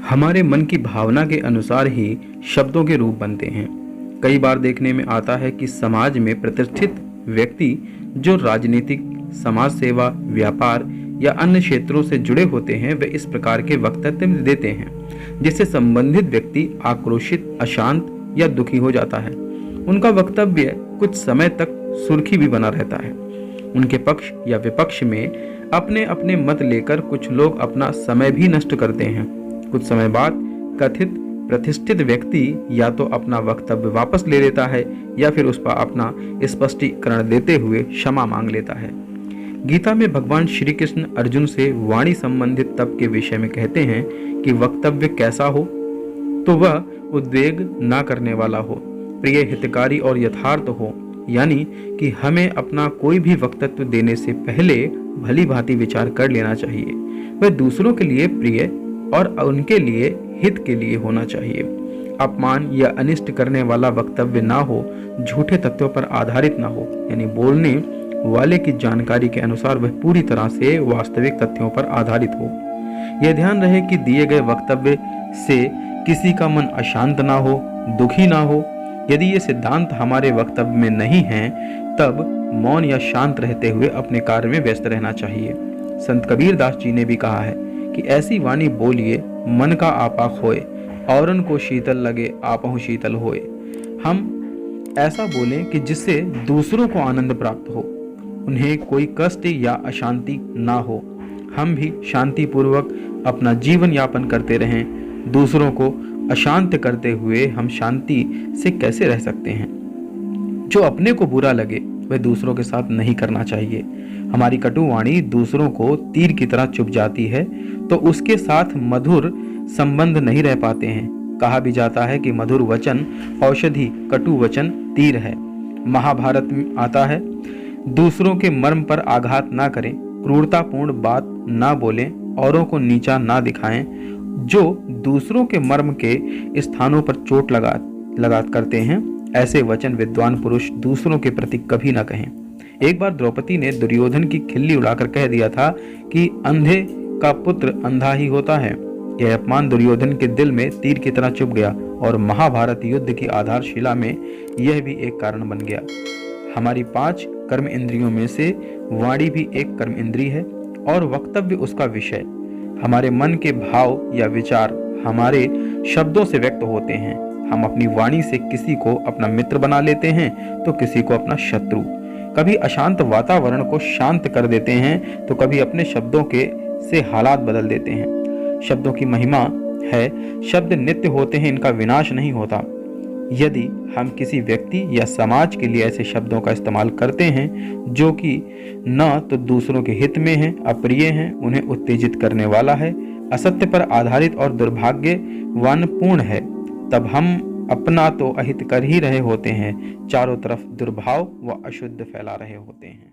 हमारे मन की भावना के अनुसार ही शब्दों के रूप बनते हैं। कई बार देखने में आता है कि समाज में प्रतिष्ठित व्यक्ति जो राजनीतिक, समाज सेवा, व्यापार या अन्य क्षेत्रों से जुड़े होते हैं वे इस प्रकार के वक्तव्य देते हैं जिससे संबंधित व्यक्ति आक्रोशित, अशांत या दुखी हो जाता है। उनका वक्तव्य कुछ समय तक सुर्खी भी बना रहता है। उनके पक्ष या विपक्ष में अपने अपने मत लेकर कुछ लोग अपना समय भी नष्ट करते हैं। कुछ समय बाद कथित प्रतिष्ठित व्यक्ति या तो अपना वक्तव्य वापस ले लेता है या फिर उस पर अपना स्पष्टीकरण देते हुए क्षमा मांग लेता है। गीता में भगवान श्री कृष्ण अर्जुन से वाणी संबंधित तप के विषय में कहते हैं कि वक्तव्य कैसा हो तो वह उद्वेग ना करने वाला हो, प्रिय, हितकारी और यथार्थ हो, यानी कि हमें अपना कोई भी वक्तव्य देने से पहले भली भांति विचार कर लेना चाहिए। वह दूसरों के लिए प्रिय और उनके लिए हित के लिए होना चाहिए। अपमान या अनिष्ट करने वाला वक्तव्य ना हो, झूठे तथ्यों पर आधारित ना हो, यानी बोलने वाले की जानकारी के अनुसार वह पूरी तरह से वास्तविक तथ्यों पर आधारित हो। यह ध्यान रहे कि दिए गए वक्तव्य से किसी का मन अशांत ना हो, दुखी ना हो। यदि ये सिद्धांत हमारे वक्तव्य में नहीं है तब मौन या शांत रहते हुए अपने कार्य में व्यस्त रहना चाहिए। संत कबीर दास जी ने भी कहा है कि ऐसी वाणी बोलिए मन का आपा खोए, औरन को शीतल लगे आपहु शीतल होए। हम ऐसा बोलें कि जिससे दूसरों को आनंद प्राप्त हो, उन्हें कोई कष्ट या अशांति ना हो। हम भी शांतिपूर्वक अपना जीवन यापन करते रहें। दूसरों को अशांत करते हुए हम शांति से कैसे रह सकते हैं? जो अपने को बुरा लगे वह दूसरों के साथ नहीं करना चाहिए। हमारी कटु वाणी दूसरों को तीर की तरह चुभ जाती है तो उसके साथ मधुर संबंध नहीं रह पाते हैं। कहा भी जाता है कि मधुर वचन औषधि, कटु वचन तीर है। महाभारत में आता है, दूसरों के मर्म पर आघात ना करें, क्रूरतापूर्ण बात ना बोलें, औरों को नीचा ना दिखाएं। जो दूसरों के मर्म के स्थानों पर चोट लगा करते हैं, ऐसे वचन विद्वान पुरुष दूसरों के प्रति कभी ना कहें। एक बार द्रौपदी ने दुर्योधन की खिल्ली उड़ाकर कह दिया था कि अंधे का पुत्र अंधा ही होता है। यह अपमान दुर्योधन के दिल में तीर की तरह चुभ गया और महाभारत युद्ध की आधारशिला में यह भी एक कारण बन गया। हमारी 5 कर्म इंद्रियों में से वाणी भी एक कर्म इंद्री है और वक्तव्य उसका विषय। हमारे मन के भाव या विचार हमारे शब्दों से व्यक्त होते हैं। हम अपनी वाणी से किसी को अपना मित्र बना लेते हैं तो किसी को अपना शत्रु। कभी अशांत वातावरण को शांत कर देते हैं तो कभी अपने शब्दों से हालात बदल देते हैं। शब्दों की महिमा है, शब्द नित्य होते हैं, इनका विनाश नहीं होता। यदि हम किसी व्यक्ति या समाज के लिए ऐसे शब्दों का इस्तेमाल करते हैं जो कि न तो दूसरों के हित में हैं, अप्रिय हैं, उन्हें उत्तेजित करने वाला है, असत्य पर आधारित और दुर्भाग्यवानपूर्ण है, तब हम अपना तो अहित कर ही रहे होते हैं, चारों तरफ दुर्भाव व अशुद्ध फैला रहे होते हैं।